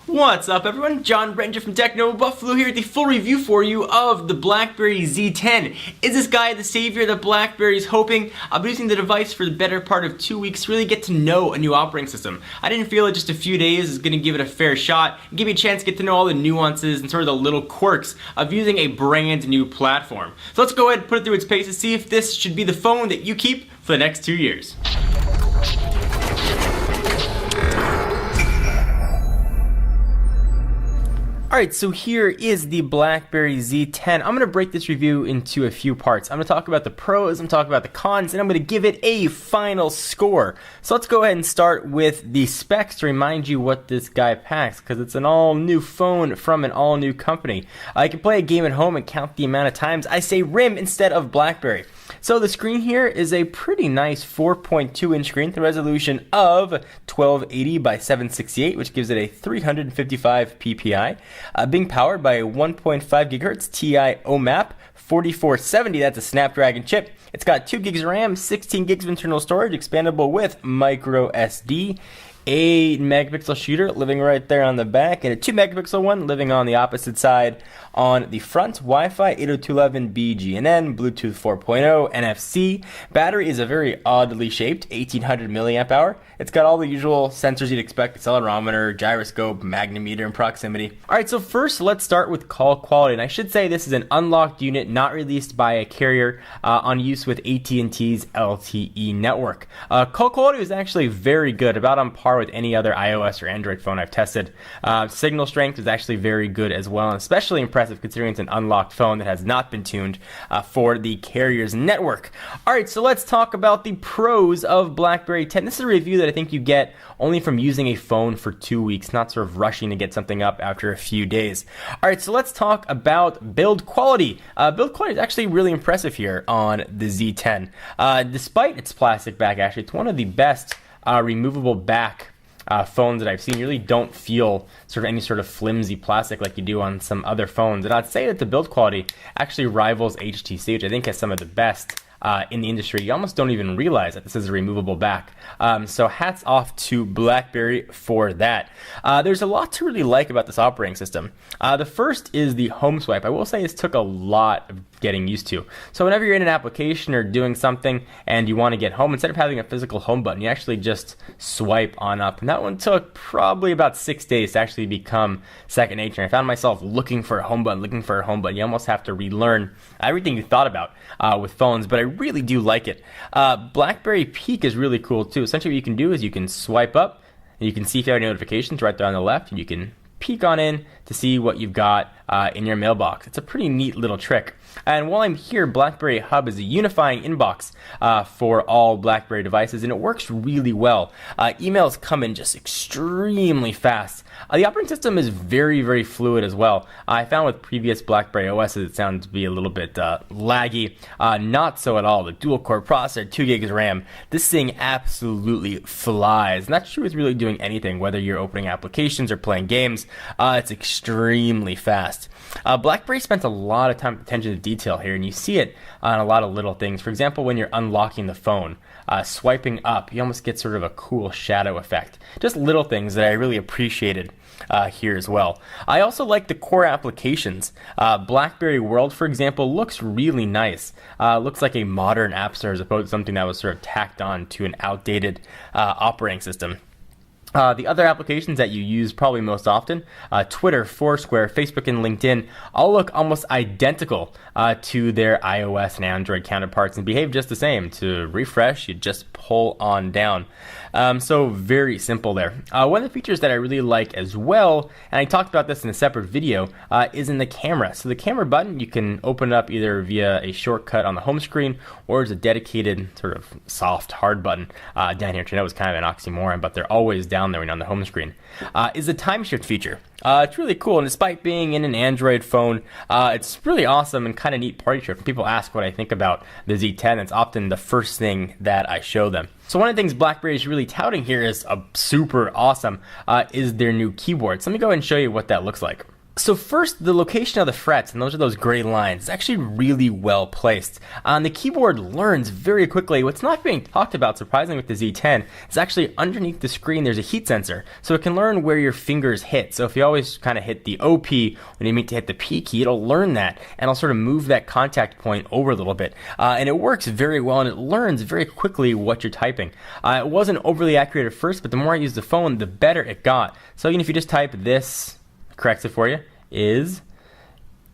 What's up everyone, John Ranger from Techno Buffalo here with the full review for you of the Blackberry Z10. Is this guy the savior that BlackBerry's hoping? I've been using the device for the better part of 2 weeks to really get to know a new operating system. I didn't feel that just a few days is going to give it a fair shot and give me a chance to get to know all the nuances and sort of the little quirks of using a brand new platform. So let's go ahead and put it through its paces, see if this should be the phone that you keep for the next 2 years. Alright, so here is the Blackberry Z10. I'm going to break this review into a few parts. I'm going to talk about the pros, I'm going to talk about the cons, and I'm going to give it a final score. So let's go ahead and start with the specs to remind you what this guy packs, because it's an all-new phone from an all-new company. I can play a game at home and count the amount of times I say RIM instead of Blackberry. So the screen here is a pretty nice 4.2 inch screen, the resolution of 1280 by 768, which gives it a 355 ppi. Being powered by a 1.5 gigahertz TI OMAP 4470, that's a Snapdragon chip. It's got 2 gigs of RAM, 16 gigs of internal storage, expandable with micro SD. 8 megapixel shooter living right there on the back, and a 2 megapixel one living on the opposite side on the front. Wi-Fi 802.11 BGNN, Bluetooth 4.0, NFC. Battery is a very oddly shaped 1800 milliamp hour. It's got all the usual sensors you'd expect: accelerometer, gyroscope, magnetometer, and proximity. Alright, so first let's start with call quality, and I should say this is an unlocked unit not released by a carrier on use with AT&T's LTE network. Call quality was actually very good, about on par with any other iOS or Android phone I've tested. Signal strength is actually very good as well, and especially impressive considering it's an unlocked phone that has not been tuned for the carrier's network. Alright, so let's talk about the pros of Blackberry 10. This is a review that I think you get only from using a phone for 2 weeks, not sort of rushing to get something up after a few days. Alright, so let's talk about build quality. Build quality is actually really impressive here on the Z10. Despite its plastic back, actually, it's one of the best removable back phones that I've seen. You really don't feel sort of any sort of flimsy plastic like you do on some other phones. And I'd say that the build quality actually rivals HTC, which I think has some of the best in the industry. You almost don't even realize that this is a removable back. So hats off to BlackBerry for that. There's a lot to really like about this operating system. The first is the home swipe. I will say this took a lot of getting used to. So whenever you're in an application or doing something and you want to get home, instead of having a physical home button, you actually just swipe on up. And that one took probably about 6 days to actually become second nature. I found myself looking for a home button, You almost have to relearn everything you thought about with phones, but I really do like it. BlackBerry Peek is really cool too. Essentially what you can do is you can swipe up and you can see if you have any notifications right there on the left, and you can peek on in to see what you've got in your mailbox. It's a pretty neat little trick. And while I'm here, BlackBerry Hub is a unifying inbox for all BlackBerry devices, and it works really well. Emails come in just extremely fast. The operating system is very, very fluid as well. I found with previous BlackBerry OSs it sounded to be a little bit laggy. Not so at all. The dual-core processor, 2 gigs of RAM. This thing absolutely flies. And that's true with really doing anything, whether you're opening applications or playing games. It's extremely fast. BlackBerry spent a lot of time and attention to detail here, and you see it on a lot of little things. For example, when you're unlocking the phone, swiping up, you almost get sort of a cool shadow effect. Just little things that I really appreciated here as well. I also like the core applications. BlackBerry World, for example, looks really nice. Looks like a modern app store as opposed to something that was sort of tacked on to an outdated operating system. The other applications that you use probably most often, Twitter, Foursquare, Facebook, and LinkedIn, all look almost identical to their iOS and Android counterparts and behave just the same. To refresh, you just pull on down. So very simple there. One of the features that I really like as well, and I talked about this in a separate video, is in the camera. So the camera button, you can open it up either via a shortcut on the home screen or as a dedicated sort of soft hard button down here, which I know is kind of an oxymoron, but they're always down there when you're on the home screen. Is the time shift feature. It's really cool, and despite being in an Android phone, it's really awesome and kind of neat party trick. When people ask what I think about the Z10, it's often the first thing that I show them. So one of the things BlackBerry is really touting here is super awesome is their new keyboard. So let me go ahead and show you what that looks like. So first, the location of the frets, and those are those gray lines, is actually really well placed. And the keyboard learns very quickly. What's not being talked about, surprisingly, with the Z10 is actually underneath the screen there's a heat sensor. So it can learn where your fingers hit. So if you always kind of hit the OP when you mean to hit the P key, it'll learn that, and it'll sort of move that contact point over a little bit. And it works very well, and it learns very quickly what you're typing. It wasn't overly accurate at first, but the more I used the phone, the better it got. So even if you just type this, corrects it for you, is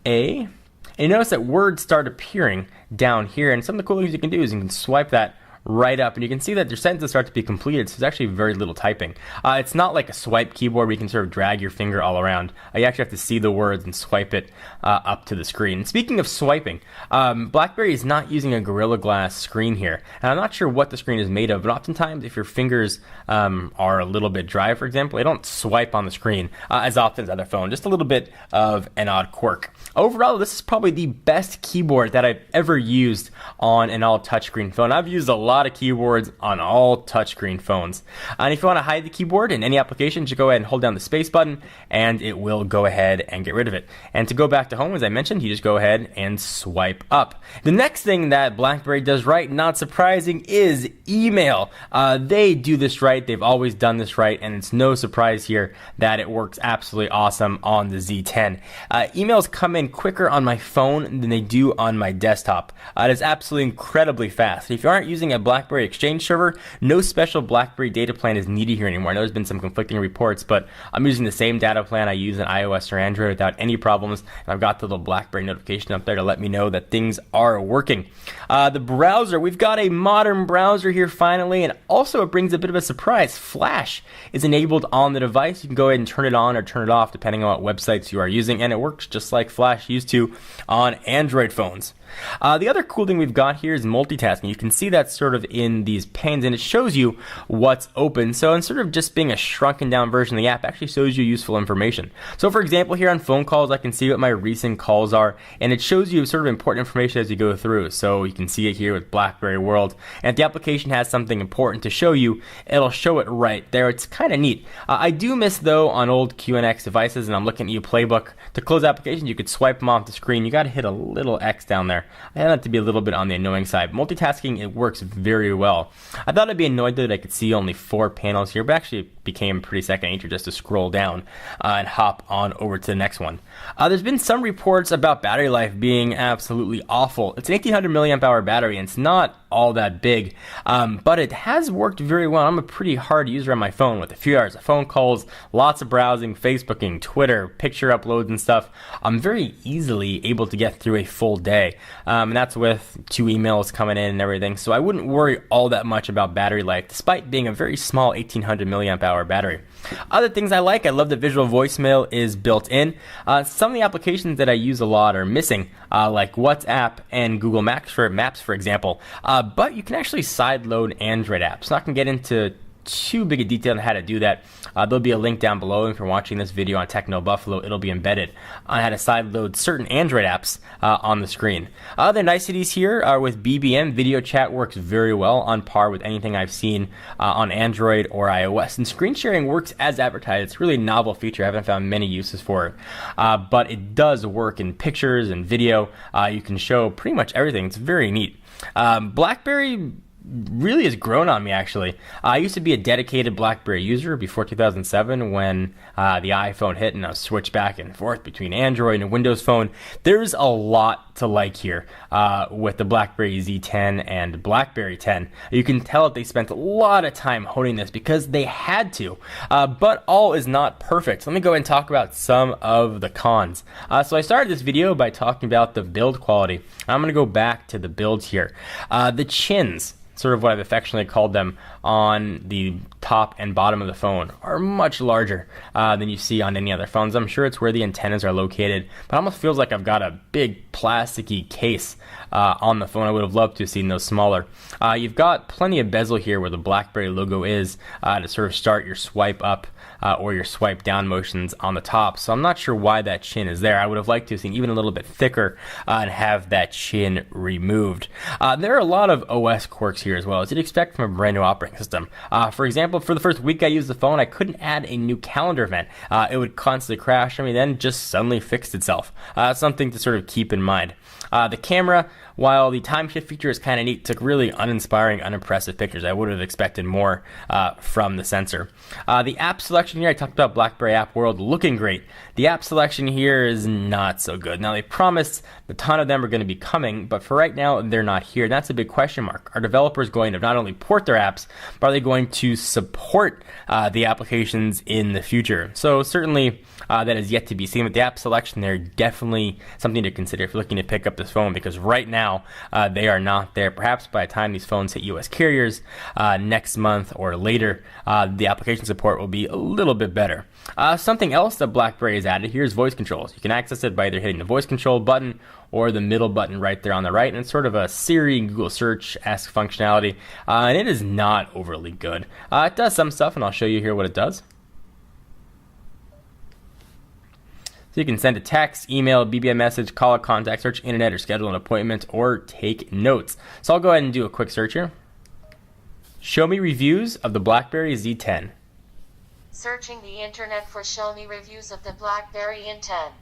A. And you notice that words start appearing down here, and some of the cool things you can do is you can swipe that right up, and you can see that your sentences start to be completed, so there's actually very little typing. It's not like a swipe keyboard where you can sort of drag your finger all around. You actually have to see the words and swipe it up to the screen. Speaking of swiping, BlackBerry is not using a Gorilla Glass screen here, and I'm not sure what the screen is made of, but oftentimes if your fingers are a little bit dry, for example, they don't swipe on the screen as often as other phones. Just a little bit of an odd quirk. Overall, this is probably the best keyboard that I've ever used on an all touchscreen phone. I've used a lot of keyboards on all touchscreen phones. And if you want to hide the keyboard in any application, just go ahead and hold down the space button, and it will go ahead and get rid of it. And to go back to home, as I mentioned, you just go ahead and swipe up. The next thing that BlackBerry does right, not surprising, is email. They do this right. They've always done this right, and it's no surprise here that it works absolutely awesome on the Z10. Emails come in quicker on my phone than they do on my desktop. It is absolutely incredibly fast. If you aren't using a BlackBerry Exchange server, no special BlackBerry data plan is needed here anymore. I know there's been some conflicting reports, but I'm using the same data plan I use in iOS or Android without any problems. And I've got the little BlackBerry notification up there to let me know that things are working. The browser, we've got a modern browser here finally, and also it brings a bit of a surprise. Flash is enabled on the device. You can go ahead and turn it on or turn it off depending on what websites you are using, and it works just like Flash used to on Android phones. The other cool thing we've got here is multitasking. You can see that sort of in these panes, and it shows you what's open. So instead of just being a shrunken down version of the app, it actually shows you useful information. So for example, here on phone calls, I can see what my recent calls are, and it shows you sort of important information as you go through. So you can see it here with BlackBerry World, and if the application has something important to show you, it'll show it right there. It's kind of neat. I do miss, though, on old QNX devices, and I'm looking at your playbook, to close applications, you could swipe them off the screen. You got to hit a little X down there. I found that to be a little bit on the annoying side. Multitasking, it works very well. I thought I'd be annoyed that I could see only 4 panels here, but actually it became pretty second nature just to scroll down and hop on over to the next one. There's been some reports about battery life being absolutely awful. It's an 1800 milliamp hour battery, and it's not all that big, but it has worked very well. I'm a pretty hard user on my phone with a few hours of phone calls, lots of browsing, Facebooking, Twitter, picture uploads and stuff. I'm very easily able to get through a full day, and that's with 2 emails coming in and everything, so I wouldn't worry all that much about battery life, despite being a very small 1800 milliamp hour battery. Other things I love that visual voicemail is built in. Some of the applications that I use a lot are missing, like WhatsApp and Google Maps, for example. But you can actually sideload Android apps. Not going to get into too big a detail on how to do that. There'll be a link down below. If you're watching this video on Techno Buffalo, it'll be embedded on how to sideload certain Android apps on the screen. Other niceties here are with BBM. Video chat works very well, on par with anything I've seen on Android or iOS. And screen sharing works as advertised. It's really a novel feature. I haven't found many uses for it. But it does work in pictures and video. You can show pretty much everything. It's very neat. BlackBerry really has grown on me, actually. I used to be a dedicated BlackBerry user before 2007 when the iPhone hit and I switched back and forth between Android and a Windows Phone. There's a lot to like here with the BlackBerry Z10 and BlackBerry 10. You can tell that they spent a lot of time honing this because they had to, but all is not perfect. Let me go ahead and talk about some of the cons. So I started this video by talking about the build quality. I'm going to go back to the builds here. The chins, sort of what I've affectionately called them, on the top and bottom of the phone are much larger than you see on any other phones. I'm sure it's where the antennas are located, but it almost feels like I've got a big plasticky case on the phone. I would have loved to have seen those smaller. You've got plenty of bezel here where the BlackBerry logo is to sort of start your swipe up or your swipe down motions on the top. So I'm not sure why that chin is there. I would have liked to have seen even a little bit thicker and have that chin removed. There are a lot of OS quirks here here as well, as you'd expect from a brand new operating system. For example, for the first week I used the phone, I couldn't add a new calendar event. It would constantly crash on me, then just suddenly fixed itself. Something to sort of keep in mind. The camera, while the time shift feature is kind of neat, took really uninspiring, unimpressive pictures. I would have expected more from the sensor. The app selection here, I talked about Blackberry App World looking great. The app selection here is not so good. Now, they promised a ton of them are going to be coming, but for right now, they're not here. That's a big question mark. Are developers going to not only port their apps, but are they going to support the applications in the future? So certainly that is yet to be seen. With the app selection, they're definitely something to consider if you're looking to pick up this phone, because right now they are not there. Perhaps by the time these phones hit US carriers next month or later, the application support will be a little bit better. Something else that BlackBerry has added here is voice controls. You can access it by either hitting the voice control button or the middle button right there on the right, and it's sort of a Siri and Google Search-esque functionality, and it is not overly good. It does some stuff, and I'll show you here what it does. So you can send a text, email, BBM message, call a contact, search internet, or schedule an appointment, or take notes. So I'll go ahead and do a quick search here. Show me reviews of the Blackberry Z10. Searching the internet for show me reviews of the Blackberry Z10.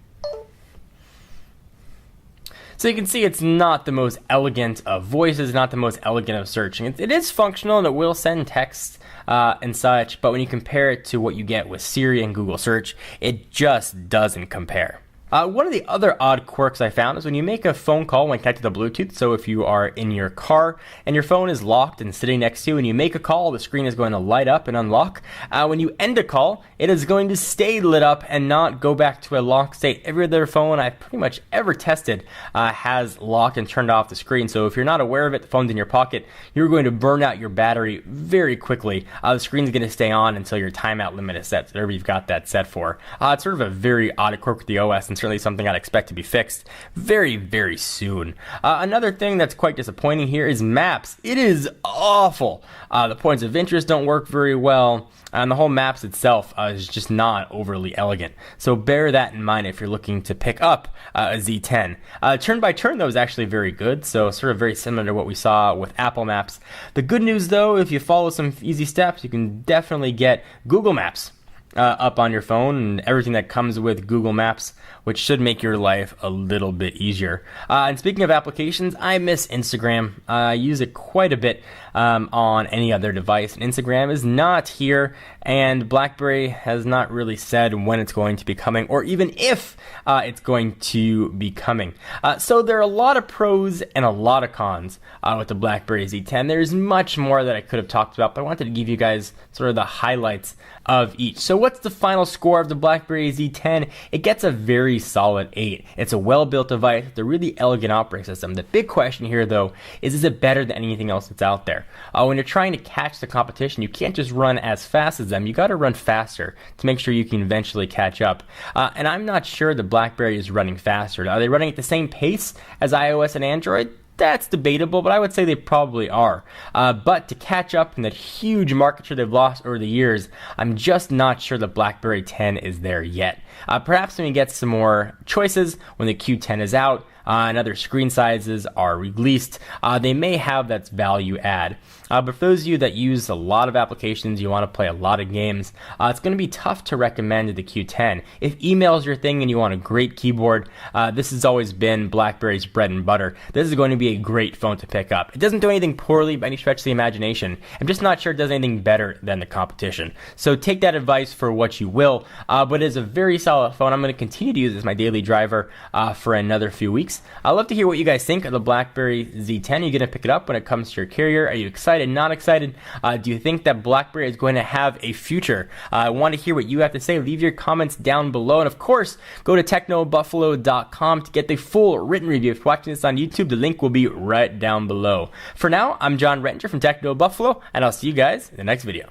So you can see it's not the most elegant of voices, not the most elegant of searching. It is functional and it will send text and such, but when you compare it to what you get with Siri and Google Search, it just doesn't compare. One of the other odd quirks I found is when you make a phone call when connected to Bluetooth. So if you are in your car and your phone is locked and sitting next to you and you make a call, the screen is going to light up and unlock. When you end a call, it is going to stay lit up and not go back to a locked state. Every other phone I've pretty much ever tested has locked and turned off the screen. So if you're not aware of it, the phone's in your pocket, you're going to burn out your battery very quickly. The screen's going to stay on until your timeout limit is set, so whatever you've got that set for. It's sort of a very odd quirk with the OS, and certainly something I'd expect to be fixed very, very soon. Another thing that's quite disappointing here is Maps. It is awful. The points of interest don't work very well, and the whole Maps itself is just not overly elegant. So bear that in mind if you're looking to pick up a Z10. Turn by turn, though, is actually very good, so sort of very similar to what we saw with Apple Maps. The good news, though, if you follow some easy steps, you can definitely get Google Maps up on your phone and everything that comes with Google Maps, which should make your life a little bit easier. And speaking of applications, I miss Instagram. I use it quite a bit on any other device, and Instagram is not here, and BlackBerry has not really said when it's going to be coming, or even if it's going to be coming. So there are a lot of pros and a lot of cons with the BlackBerry Z10. There's much more that I could have talked about, but I wanted to give you guys sort of the highlights of each. So what's the final score of the BlackBerry Z10? It gets a very solid 8. It's a well-built device with a really elegant operating system. The big question here, though, is it better than anything else that's out there? When you're trying to catch the competition, you can't just run as fast as them. You got to run faster to make sure you can eventually catch up. And I'm not sure the BlackBerry is running faster. Are they running at the same pace as iOS and Android? That's debatable, but I would say they probably are. But to catch up in that huge market share they've lost over the years, I'm just not sure the BlackBerry 10 is there yet. Perhaps when we get some more choices, when the Q10 is out, and other screen sizes are released, they may have that value add. But for those of you that use a lot of applications, you want to play a lot of games, it's going to be tough to recommend the Q10. If email is your thing and you want a great keyboard, this has always been BlackBerry's bread and butter. This is going to be a great phone to pick up. It doesn't do anything poorly by any stretch of the imagination. I'm just not sure it does anything better than the competition. So take that advice for what you will, but it is a very solid phone. I'm going to continue to use it as my daily driver for another few weeks. I'd love to hear what you guys think of the BlackBerry Z10. Are you going to pick it up when it comes to your carrier? Are you excited, not excited? Do you think that BlackBerry is going to have a future? I want to hear what you have to say. Leave your comments down below. And of course, go to technobuffalo.com to get the full written review. If you're watching this on YouTube, the link will be right down below. For now, I'm John Rettinger from Techno Buffalo, and I'll see you guys in the next video.